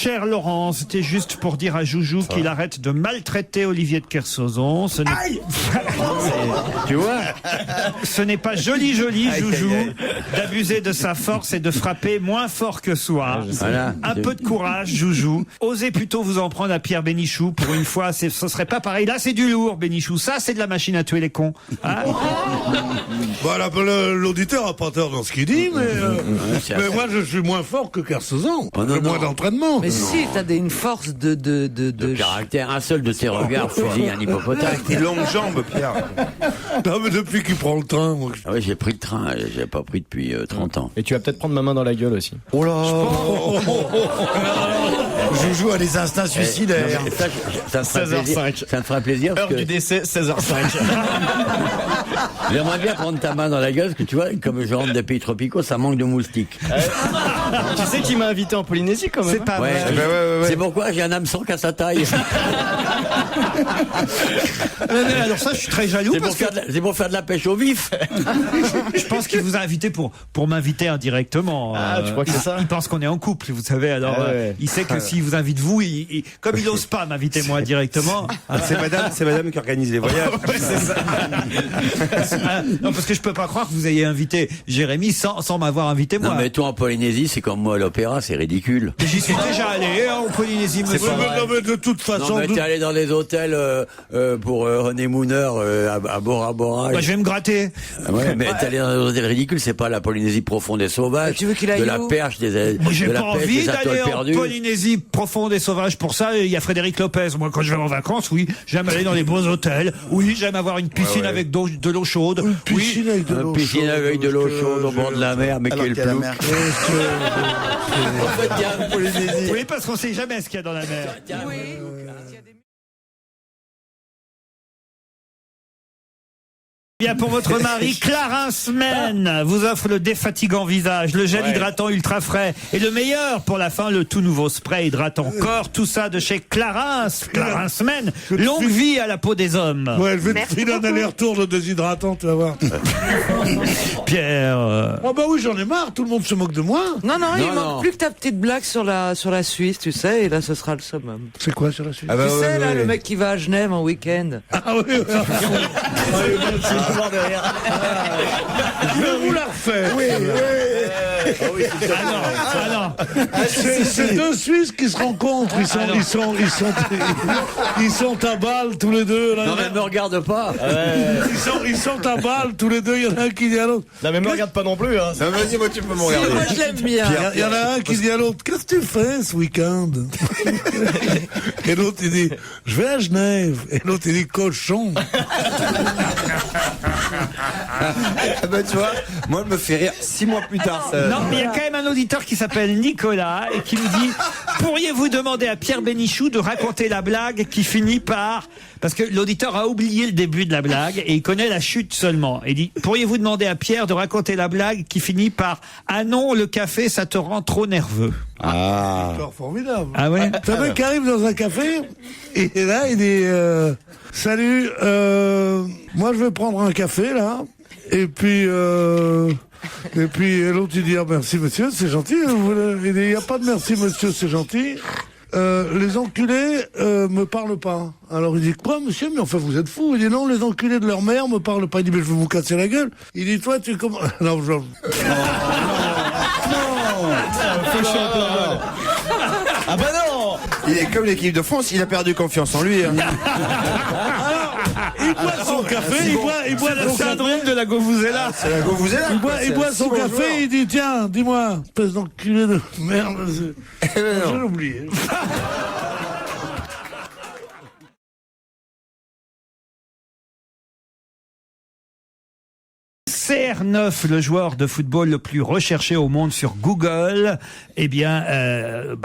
Cher Laurent, c'était juste pour dire à Joujou qu'il arrête de maltraiter Olivier de Kersauzon. Ce n'est... Tu vois? Ce n'est pas joli, Joujou, d'abuser de sa force et de frapper moins fort que soi. Voilà. Un peu de courage, Joujou. Osez plutôt vous en prendre à Pierre Bénichou. Pour une fois, ce serait pas pareil. Là, c'est du lourd, Bénichou. Ça, c'est de la machine à tuer les cons. Hein? Voilà, l'auditeur a pas tort dans ce qu'il dit, mais moi, je suis moins fort que Kersauzon. J'ai moins d'entraînement. Mais si, t'as une force de caractère. Un seul de tes regards fusille un hippopotame. Avec tes longues jambes, Pierre. Non, mais depuis qu'il prend le train, moi. Ah oui, j'ai pris le train, j'ai pas pris depuis 30 ans. Et tu vas peut-être prendre ma main dans la gueule aussi. Oh là. Joujou a les instincts suicidaires. Ça me fera plaisir. Ça me fera plaisir. Heure du décès, 16h05. J'aimerais bien prendre ta main dans la gueule, parce que tu vois, comme je rentre des pays tropicaux, ça manque de moustiques. Tu sais qui m'a invité en Polynésie quand même? C'est pas Ouais, vrai. Ouais. C'est pourquoi j'ai un hameçon qu'à sa taille. Mais alors ça, je suis très jaloux parce que C'est pour faire de la pêche au vif. je pense qu'il vous a invité pour m'inviter indirectement. Ah, tu crois que c'est ça? Il pense qu'on est en couple, vous savez. Alors, Ouais. il sait que s'il vous invite vous, comme il n'ose pas m'inviter moi directement. C'est madame qui organise les voyages. Non, parce que je peux pas croire que vous ayez invité Jérémy sans m'avoir invité moi. Non, mais toi en Polynésie, c'est comme moi à l'opéra, c'est ridicule. J'y suis déjà allé en Polynésie, monsieur. Non, mais de toute Non, façon, mais t'es allé dans des hôtels pour honeymooner à Bora Bora. Bah, je vais me gratter. Ouais, mais t'es allé dans des hôtels ridicules, c'est pas la Polynésie profonde et sauvage. Tu veux qu'il aille de la où? perche, J'ai de la pas pêche, envie des atolls d'aller en perdus. Polynésie profonde et sauvage. Pour ça, il y a Frédéric Lopez. Moi, quand je vais en vacances, oui, j'aime aller dans les beaux hôtels. Oui, j'aime avoir une piscine avec de l'eau chaude. piscine avec de l'eau Piscine chaude. avec de l'eau chaude au bord de la mer, mais quel plouc. Oui, parce qu'on sait jamais ce qu'il y a dans la mer. Bien pour votre mari, Clarins Men vous offre le défatigant visage, le gel hydratant ultra frais et le meilleur pour la fin, le tout nouveau spray hydratant corps. Tout ça de chez Clarins Men. Longue vie à la peau des hommes. Ouais, je vais te filer un aller-retour de déshydratant, tu vas voir. Pierre. Oh bah oui, j'en ai marre, tout le monde se moque de moi. Non, il Non, manque non. plus que ta petite blague sur la Suisse, tu sais, et là ce sera le summum. C'est quoi sur la suite? Ah bah Tu ouais, sais, là, ouais. le mec qui va à Genève en week-end. Ah oui, je vais vous la refaire. C'est deux Suisses qui se rencontrent. Ils sont à balle tous les deux. Là. Non, mais me regarde pas. Ils sont à balle tous les deux. Il y en a un qui dit à l'autre. Non mais me regarde pas non plus hein. Non, vas-y, moi, tu peux me regarder. Moi je l'aime bien. Il y en a un qui dit à l'autre, qu'est-ce que tu fais ce week-end? Et l'autre il dit, je vais à Genève. Et l'autre il dit, cochon. Ah bah, tu vois, moi, je me fais rire 6 mois plus tard. Ça... Non, mais il y a quand même un auditeur qui s'appelle Nicolas et qui nous dit pourriez-vous demander à Pierre Bénichou de raconter la blague qui finit par... Parce que l'auditeur a oublié le début de la blague et il connaît la chute seulement. Il dit pourriez-vous demander à Pierre de raconter la blague qui finit par ah non, le café, ça te rend trop nerveux. Ah. C'est formidable. Ah ouais. C'est un mec qui arrive dans un café et là il dit salut, moi je vais prendre un café là et puis l'autre il dit ah merci monsieur c'est gentil, il dit il n'y a pas de merci monsieur c'est gentil. Les enculés me parlent pas. Alors il dit quoi monsieur, mais enfin vous êtes fou. Il dit non, les enculés de leur mère me parlent pas. Il dit mais je vais vous casser la gueule. Il dit toi tu comment non je... Ah bah non. Il est comme l'équipe de France, il a perdu confiance en lui. Hein. Il boit son café, il boit Le son café. syndrome de la Govuzela. C'est la go, vous êtes là. Il boit son café, il dit tiens, dis-moi, espèce d'enculé de merde. J'ai oublié. CR9, le joueur de football le plus recherché au monde sur Google, eh bien,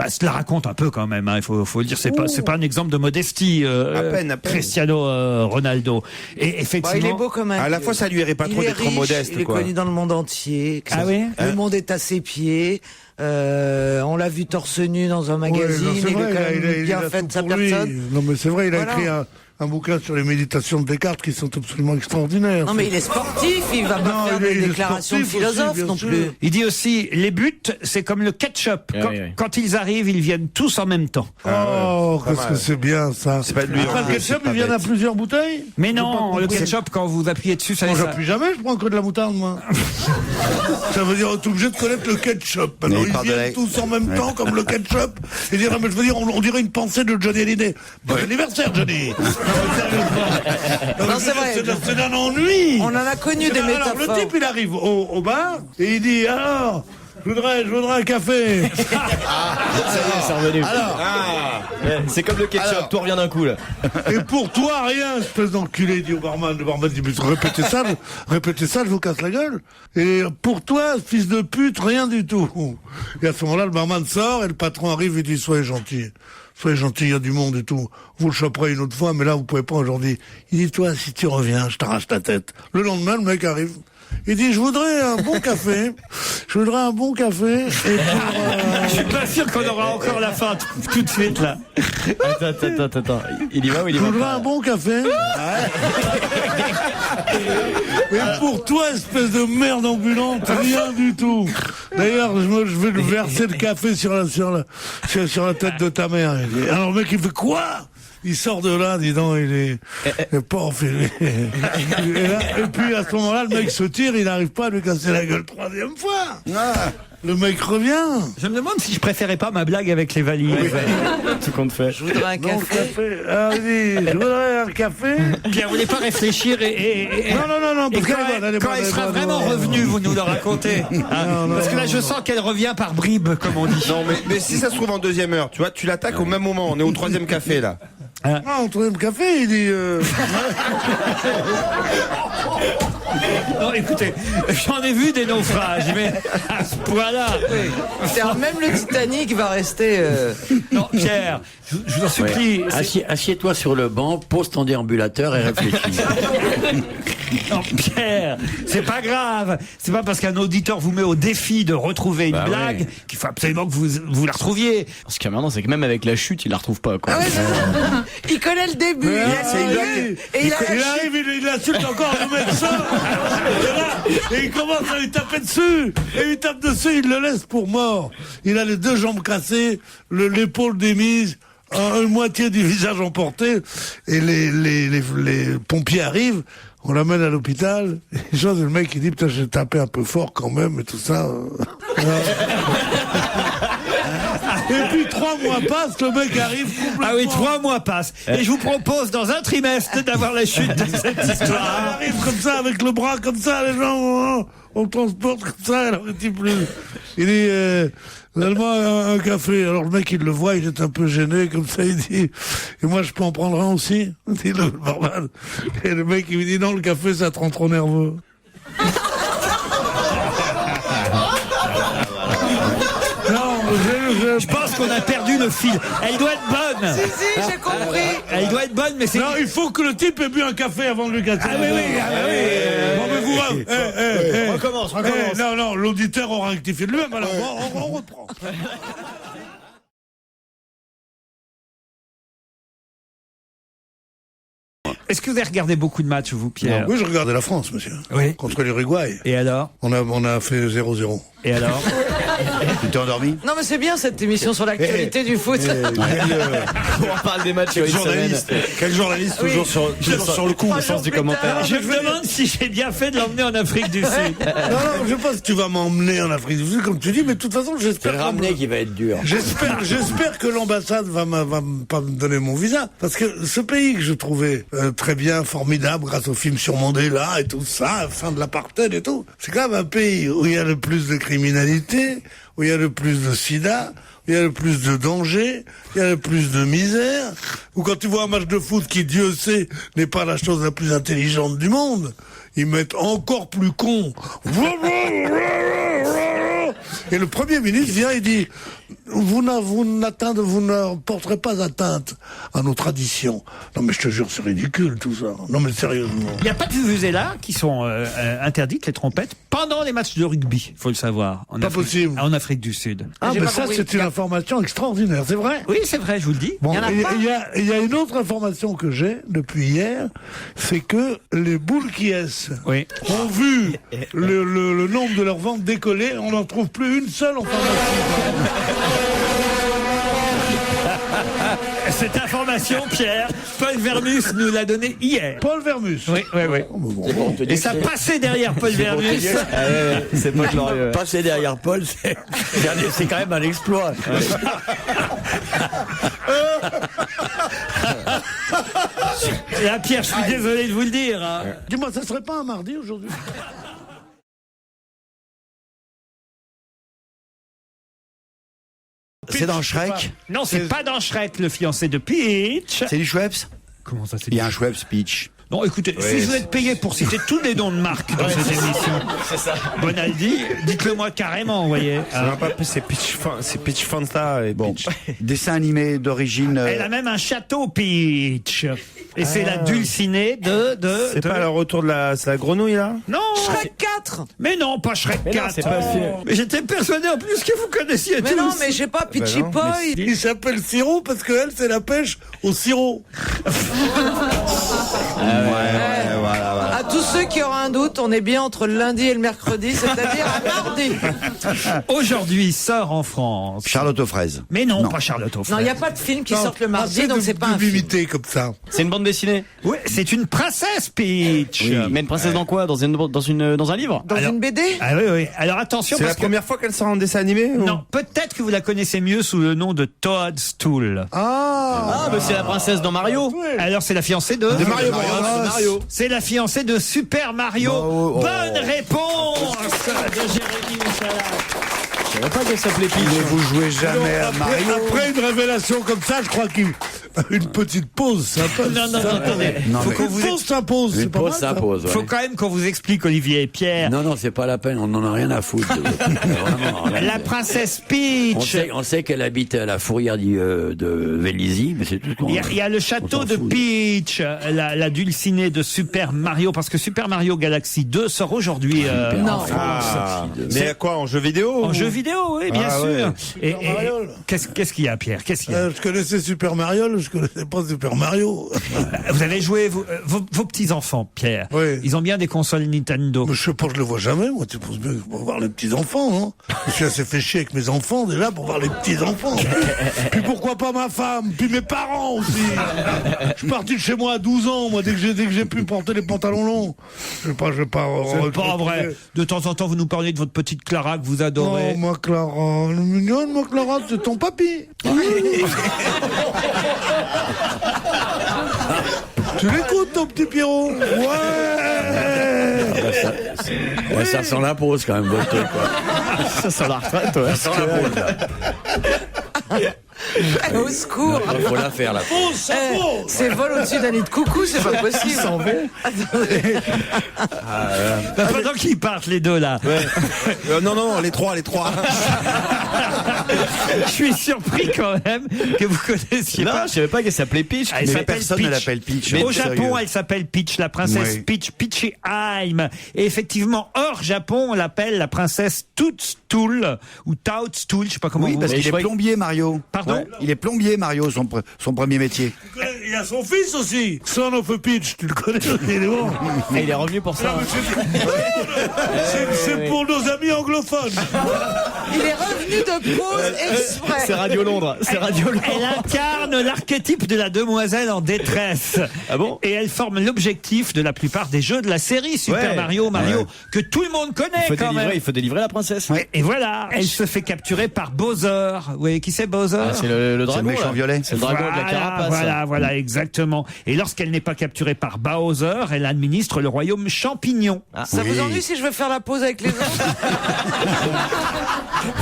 cela raconte un peu quand même. Hein, il faut le dire, c'est pas un exemple de modestie. À peine. Cristiano Ronaldo. Et effectivement, il est beau quand même. À la fois, ça lui irait pas Il trop est d'être riche, modeste, il est quoi. connu dans le monde entier. Ah oui. Le monde est à ses pieds. On l'a vu torse nu dans un magazine. Ouais, non, c'est il vrai, est quand même il bien a fait tout de sa pour lui. personne. Non mais c'est vrai, il a Voilà. écrit un bouquin sur les méditations de Descartes qui sont absolument extraordinaires. Non, mais il est sportif, il va pas faire des il est déclarations de sportif aussi, philosophe bien non sûr. plus. Il dit aussi, les buts, c'est comme le ketchup. Oui, Quand, oui. quand ils arrivent, ils viennent tous en même temps. Oh, qu'est-ce que c'est bien ça. C'est pas de lui, Après, hein, le c'est ketchup, pas il vient bête. à plusieurs bouteilles. Mais J'ai pas non, le compris. ketchup, quand vous appuyez dessus, ça Moi, ça- j'appuie jamais, je prends que de la moutarde, moi. Ça veut dire, on est obligé de connaître le ketchup. Alors, Mais ils par de viennent la- tous en même temps, comme le ketchup. Et dire, non, mais je veux dire, on dirait une pensée de Johnny Hallyday. Bon anniversaire, Johnny. Non, mais sérieusement. Non, c'est vrai. C'est un ennui. On en a connu des Alors, métaphores. le type, il arrive au bar, et il dit, alors, je voudrais un café. Ça y est, c'est revenu. Ouais, c'est comme le ketchup, tout revient d'un coup là. Et pour toi, rien, espèce d'enculé, dit au barman. Le barman dit, mais répétez ça, je vous casse la gueule. Et pour toi, fils de pute, rien du tout. Et à ce moment-là, le barman sort, et le patron arrive et dit, soyez gentil. Soyez gentil, il y a du monde et tout. Vous le choperez une autre fois, mais là, vous pouvez pas aujourd'hui. Il dit, toi, si tu reviens, je t'arrache ta tête. Le lendemain, le mec arrive. Il dit, je voudrais un bon café. Je voudrais un bon café. Et pour, Je suis pas sûr qu'on aura encore la fin tout de suite, là. Attends. Il y va ou il y je va voudrais pas un bon café. Mais pour toi, espèce de merde ambulante, rien du tout. D'ailleurs, je vais le verser le café sur la tête de ta mère. Il dit, alors le mec, il fait quoi? Il sort de là, dis donc, il est pas enfilé. Et puis à ce moment-là, le mec se tire, il n'arrive pas à lui casser la gueule troisième fois. Le mec revient. Je me demande si je préférais pas ma blague avec les valises. Tout compte fait. Je voudrais un Non, le café. café. Alors il dit, je voudrais un café. Pierre, vous voulez pas réfléchir et Non, et parce quand, qu'elle est bonne, elle est quand bonne, elle elle est sera bonne, vraiment ouais. revenue, vous nous le racontez. Hein, parce que là, je sens qu'elle revient par bribes, comme on dit. Non, mais si ça se trouve en deuxième heure, tu vois, tu l'attaques au même moment. On est au troisième café, là. Ah, on trouvait le café, il dit... Non, écoutez, j'en ai vu des naufrages, mais à ce point-là. C'est-à-dire, même le Titanic va rester. Non, Pierre, je vous en supplie. c'est- Assieds-toi sur le banc, pose ton déambulateur et réfléchis. Non, Pierre, c'est pas grave. C'est pas parce qu'un auditeur vous met au défi de retrouver une Bah blague ouais. qu'il faut absolument que vous la retrouviez. Ce qui est maintenant, c'est que même avec la chute, il la retrouve pas quoi. Ah ouais, il connaît le début. C'est une blague. Et il a Il arrive, il insulte encore le médecin. Et il commence à lui taper dessus. Et il lui tape dessus, il le laisse pour mort. Il a les deux jambes cassées, l'épaule démise, une moitié du visage emporté. Et les pompiers arrivent. On l'amène à l'hôpital. Et le mec, il dit, putain, j'ai tapé un peu fort quand même, et tout ça. Et puis 3 mois passent, le mec arrive complètement... Ah oui, 3 mois passent. Et je vous propose dans un trimestre d'avoir la chute de cette Il histoire. arrive comme ça, avec le bras comme ça, les gens, on le transporte comme ça, alors il dit plus. Il dit, donne-moi un café. Alors le mec, il le voit, il est un peu gêné, comme ça, il dit, et moi je peux en prendre un aussi? Dit le barman. Et le mec, il lui dit, non, le café, ça te rend trop nerveux. Non, Je pense qu'on a perdu le fil. Elle doit être bonne. Si, si, j'ai compris. Elle doit être bonne, mais c'est... Non, il faut que le type ait bu un café avant de lui casser. Ah oui, oui, ah bah oui. Bon, mais vous, Recommence. non, l'auditeur aura rectifié de lui-même, alors on reprend. Est-ce que vous avez regardé beaucoup de matchs, vous, Pierre? Oui, je regardais la France, monsieur. Oui. Contre l'Uruguay. Et alors? On a fait 0-0. Et alors? Tu t'es endormi? Non, mais c'est bien cette émission sur l'actualité du foot. On parle des matchs une semaine. Quel journaliste Oui. toujours sur le coup. Au sens du commentaire. Je me demande si j'ai bien fait de l'emmener en Afrique du Sud. Non, je sais pas si tu vas m'emmener en Afrique du Sud, comme tu dis, mais de toute façon, C'est j'espère. le ramener qui va être dur. J'espère que l'ambassade va pas me donner mon visa. Parce que ce pays que je trouvais très bien, formidable, grâce au film sur Mandela et tout ça, fin de l'apartheid et tout, c'est quand même un pays où il y a le plus de criminalité, où il y a le plus de sida, où il y a le plus de danger, il y a le plus de misère, où quand tu vois un match de foot qui, Dieu sait, n'est pas la chose la plus intelligente du monde, ils mettent encore plus con. Et le Premier ministre vient et dit, vous ne porterez pas atteinte à nos traditions. Non mais je te jure, c'est ridicule tout ça. Non mais sérieusement. Il n'y a pas de vuvuzelas qui sont interdites, les trompettes, pendant les matchs de rugby, il faut le savoir. Pas possible. En Afrique du Sud. Ah J'ai mais pas ça compris. c'est une information extraordinaire, c'est vrai. Oui, c'est vrai, je vous le dis. Bon, Il y en a pas. il y a une autre information que j'ai depuis hier, c'est que les boules qui est Oui. ont vu le nombre de leurs ventes décoller, on n'en trouve plus une seule en pharmacie. Cette information, Pierre, Paul Vermus nous l'a donnée hier. Paul Vermus. Oui, oui, oui. Oh, mais bon, C'est bon, te Et dire ça que c'est- passait derrière Paul Vermus. C'est pas glorieux. Passer derrière Paul, c'est quand même un exploit. Là, Pierre, je suis désolé de vous le dire. Hein. Dis-moi, ça serait pas un mardi aujourd'hui? C'est dans Shrek. Non, c'est pas dans Shrek, le fiancé de Peach. C'est du Schweppes. Comment ça, c'est Il y a un Schweppes Peach. Non, écoutez, si vous êtes payé pour citer tous les noms de marques dans cette émission, Bonaldi, dites-le moi carrément, vous voyez. C'est Peach Fanta et Bon, Peach. dessin animé d'origine. Elle a même un château, Peach. Et c'est la dulcinée de... C'est pas le retour de c'est la grenouille là? Non, Shrek 4. mais non, pas Shrek 4. c'est pas sûr. Mais j'étais persuadé en plus que vous connaissiez Mais tous. non, mais j'ai pas Peachy non, Boy. Il s'appelle Sirop parce que elle, c'est la pêche au sirop. Voilà. À tous ceux qui auront un doute, on est bien entre le lundi et le mercredi, c'est-à-dire à mardi. Aujourd'hui sort en France. Charlotte aux fraises. Mais non, Non. pas Charlotte aux Non, il n'y a fraises. pas de film qui Non, sort le mardi, assez donc de- c'est pas de un film. m'imiter comme ça. C'est une bande dessinée. Oui, c'est une princesse, Peach. Mais une princesse dans quoi dans un livre Dans Alors- une BD. Ah oui, oui. Alors attention, C'est la parce que... première fois qu'elle sort en dessin animé ou... Non, peut-être que vous la connaissez mieux sous le nom de Toadstool. Ah, mais c'est la princesse dans Mario. Alors c'est la fiancée de... Mario Bros. Mario. C'est la fiancée de Super Mario. Oh. Bonne réponse de Jérémy Michalak. Je savais pas qu'elle s'appelait Peach. Mais vous jouez jamais à Mario. après une révélation comme ça, je crois qu'une petite pause s'impose. Non, non, non, attendez. Non, Faut mais- qu'on Une vous pause s'impose, c'est Une pas mal. pause ça. s'impose. ouais. Faut quand même qu'on vous explique, Olivier et Pierre. Non, c'est pas la peine, on n'en a rien à foutre. Vraiment, rien. La princesse On Peach. sait qu'elle habite à la fourrière de Vélizy, mais c'est tout ce qu'on Il y a le château s'en de fout. Peach, la dulcinée de Super Mario, parce que Super Mario Galaxy 2 sort aujourd'hui en France. Ah, mais quoi, en jeu vidéo En ou- jeu vidéo, oui, bien Ah, sûr. ouais. Et, Super Mario. qu'est-ce qu'il y a, Pierre? Qu'est-ce qu'il y a? Je connaissais Super Mario, je connaissais pas Super Mario. Vous avez joué, vos petits-enfants, Pierre. Oui. Ils ont bien des consoles Nintendo. Mais je sais pas, je le vois jamais, moi, tu penses bien que pour voir les petits-enfants, hein. Je suis assez fait chier avec mes enfants, déjà, pour voir les petits-enfants. Puis pourquoi pas ma femme, puis mes parents aussi. Je suis parti de chez moi à 12 ans, moi, dès que j'ai pu porter les pantalons longs. Je vais pas C'est pas vrai. De temps en temps, vous nous parlez de votre petite Clara que vous adorez. Oh, ma Clara, elle est mignonne, ma Clara, c'est ton papy. Tu l'écoutes, ton petit Pierrot? Ouais. Ouais, ça sent la pause quand même, votre truc. Quoi. Ça sent la retraite, ouais. Ça sent la pause. Là. Au secours. Il faut la faire, la pause. Oh, ça vaut. C'est vol au-dessus d'un nid de coucou, c'est pas possible. Pendant qu'ils partent, les deux, là. Non, les trois. Je suis surpris quand même que vous connaissiez Non, pas. je savais pas qu'elle s'appelait Peach. Elle Mais s'appelle personne ne l'appelle Peach. Mais au Sérieux. Japon, elle s'appelle Peach, la princesse Oui. Peach, Peachyheim. Et effectivement, hors Japon, on l'appelle la princesse Toadstool, ou Toadstool, je sais pas comment Oui, vous... parce Mais qu'il est je croyais- plombier, Mario. Pardon? Il est plombier, Mario, son premier métier. Il y a son fils aussi, Son of a Peach, tu le connais aussi, il est bon. Et il est revenu pour ça. C'est pour nos amis anglophones. Il est revenu de pause exprès. C'est Radio Londres. C'est Radio Londres. Elle incarne l'archétype de la demoiselle en détresse. Ah bon? Et elle forme l'objectif de la plupart des jeux de la série Super Ouais. Mario, que tout le monde connaît quand même. Il faut délivrer la princesse. Et voilà, elle se fait capturer par Bowser. Vous voyez qui c'est Bowser? Ah, c'est le C'est dragon. le méchant là. violet. C'est le dragon de la carapace. Voilà, exactement. Et lorsqu'elle n'est pas capturée par Bowser, elle administre le royaume champignon. Ça vous ennuie si je veux faire la pause avec les autres?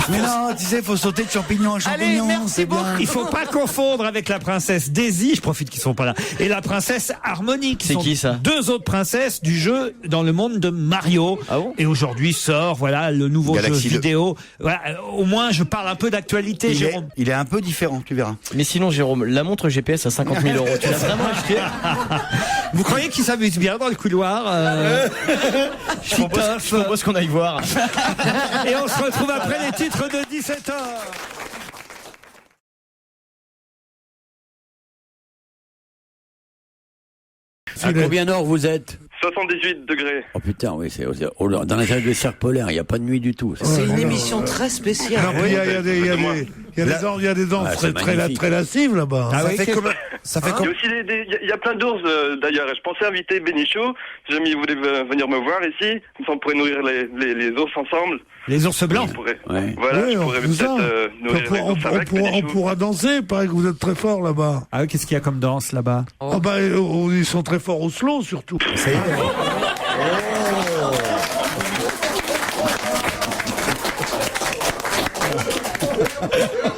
Mais non, tu sais, faut sauter de champignon en Allez, champignon, merci c'est bien. beaucoup. Il faut pas confondre avec la princesse Daisy, je profite qu'ils sont pas là, et la princesse Harmonie. C'est sont qui, ça? Deux autres princesses du jeu dans le monde de Mario. Ah bon? Et aujourd'hui sort, voilà, le nouveau Galaxy jeu 2. vidéo. Voilà, au moins, je parle un peu d'actualité, Jérôme. Il est un peu différent, tu verras. Mais sinon, Jérôme, la montre GPS à 50 000 €, tu l'as vraiment acheté? Vous croyez qu'il s'amuse bien dans le couloir Je propose qu'on aille voir. Et on se retrouve après les titres de 17h. À combien d'heures vous êtes? 78 degrés. Oh putain, oui, c'est dans les règles de cercle polaire, il n'y a pas de nuit du tout. C'est une émission très spéciale. Non, mais il y a des dents Ah, très, c'est très, magnifique. très lascives là-bas. Ah Ça oui, fait qu'est-ce- combien Ça fait Il y a combien aussi il y a plein d'ours d'ailleurs. Je pensais inviter Bénichou. Si jamais il voulait venir me voir ici, comme ça on pourrait nourrir les ours ensemble. Les ours blancs. Je pourrais, Ouais. voilà, Oui, je on pourrais fait ça. peut-être nourrir les ours avec On Bénichou. pourra danser, il paraît que vous êtes très fort là-bas. Ah oui, qu'est-ce qu'il y a comme danse là-bas? Ah bah, ils sont très forts au slow surtout.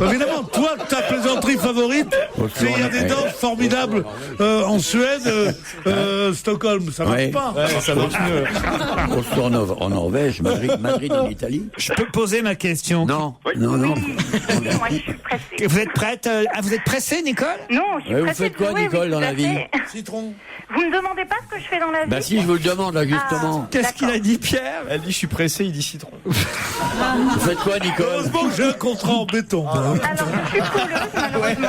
Évidemment, toi, ta plaisanterie favorite, c'est il y a des danses formidables en Suède, Stockholm, ça marche Ouais. pas. Ça marche mieux. Oslo en Norvège, Madrid en Italie. Je peux poser ma question? Non, Oui. non, non. Moi, je suis pressée. Vous êtes prête? Vous êtes pressée, Nicole? Non, je suis Ouais, vous pressée faites de quoi, jouer, Nicole, oui, dans tout la à vie fait. Citron. Vous me demandez pas ce que je fais dans la vie? Bah si, je vous le demande là justement. Qu'est-ce qu'il a dit, Pierre? Elle dit, je suis pressé, il dit citron. Vous faites quoi, Nicole? Heureusement que j'ai un contrat en béton. hein. Alors, je suis colleuse, malheureusement.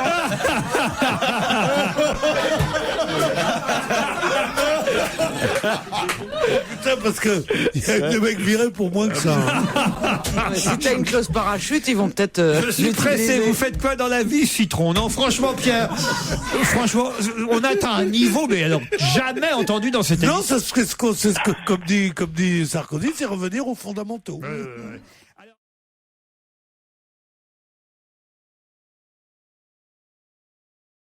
Putain, parce que il y a des mecs virés pour moins que ça. hein. Si t'as une clause parachute, ils vont peut-être. Je suis pressé. Vous faites quoi dans la vie, Citron? Non, franchement, Pierre. Franchement, on atteint un niveau, mais alors jamais entendu dans cette Non, émission. c'est ce que, comme dit Sarkozy, c'est revenir aux fondamentaux.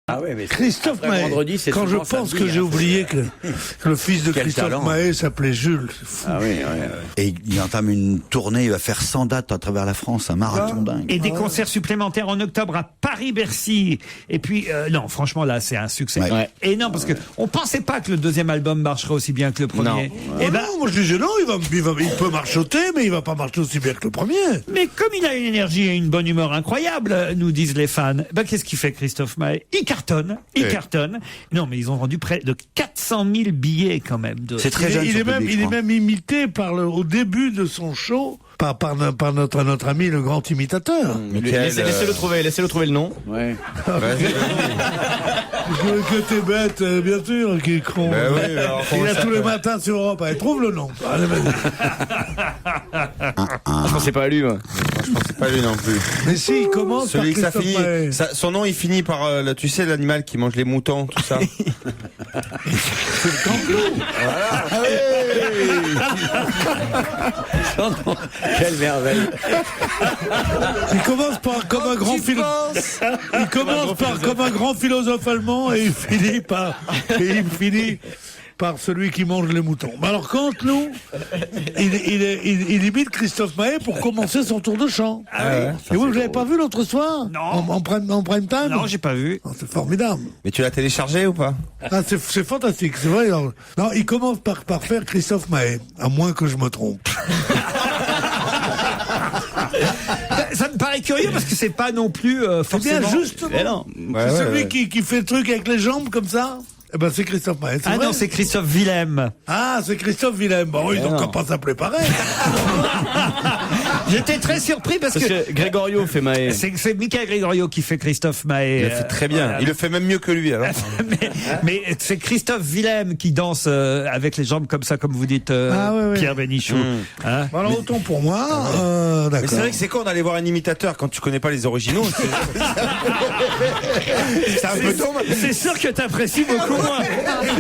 Ah ouais, mais Christophe après Maé, vendredi, c'est quand je souvent pense samedi, que j'ai hein. oublié que le fils de Quel Christophe talent. Maé s'appelait Jules, c'est fou. Ah oui, ouais. Et il entame une tournée, il va faire 100 dates à travers la France, un marathon dingue. Et des concerts supplémentaires en octobre à Paris-Bercy. Et puis, non, franchement, là, c'est un succès. Ouais. Et non, parce que on pensait pas que le deuxième album marcherait aussi bien que le premier. Non. Et Oh ben, non, moi je disais non, il peut marchoter, mais il va pas marcher aussi bien que le premier. mais comme il a une énergie et une bonne humeur incroyable, nous disent les fans, ben qu'est-ce qu'il fait, Christophe Maé? Il cartonne. Non, mais ils ont vendu près de 400 000 billets quand même. C'est très jeune. Il son est même, public, il je est crois. même imité au début de son show par notre ami le grand imitateur. Laissez-le trouver le nom. Ouais. Que t'es bête, bien sûr, qui est con. Ben oui, alors, Il comment a ça tous les peut- matins sur Europe. Allez, trouve le nom. Allez, vas-y. Je pensais pas à lui, moi. Je pensais pas lui non plus. Mais si, il commence Celui que par ça Christophe finit, Maé. son nom il finit par, tu sais, l'animal qui mange les moutons, tout ça. Quelle merveille. Il commence par comme un grand philosophe. Il commence par comme un grand philosophe allemand et il finit par celui qui mange les moutons. Mais alors quand nous, il imite Christophe Maé pour commencer son tour de chant. Et vous l'avez pas vu l'autre soir? Non. En prime time? Non, j'ai pas vu. Oh, c'est formidable. Mais tu l'as téléchargé ou pas? Ah, c'est fantastique, c'est vrai. Non, il commence par faire Christophe Maé, à moins que je me trompe. Ça me paraît curieux parce que c'est pas non plus C'est bien forcément. justement. Eh non. Ouais, C'est ouais, celui ouais. qui fait le truc avec les jambes comme ça. Eh ben c'est Christophe Maé. Ah vrai. non, c'est Christophe Willem. Ah, c'est Christophe Willem. Bon, ils n'ont qu'à pas s'appeler pareil. J'étais très surpris parce Parce que que Grégorio fait Maé. c'est Michael Gregorio qui fait Christophe Maé. Il le fait très bien. Il le fait même mieux que lui, alors. mais c'est Christophe Willem qui danse avec les jambes comme ça, comme vous dites, Ah, ouais, ouais. Pierre Bénichou. Hein? Bon, alors autant pour moi. Mais D'accord. c'est vrai que c'est con d'aller voir un imitateur quand tu connais pas les originaux. C'est un peu dommage. C'est sûr que t'apprécies beaucoup moins.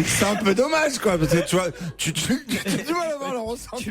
C'est un peu dommage, quoi. Parce que tu vois, tu du mal à voir le ressenti.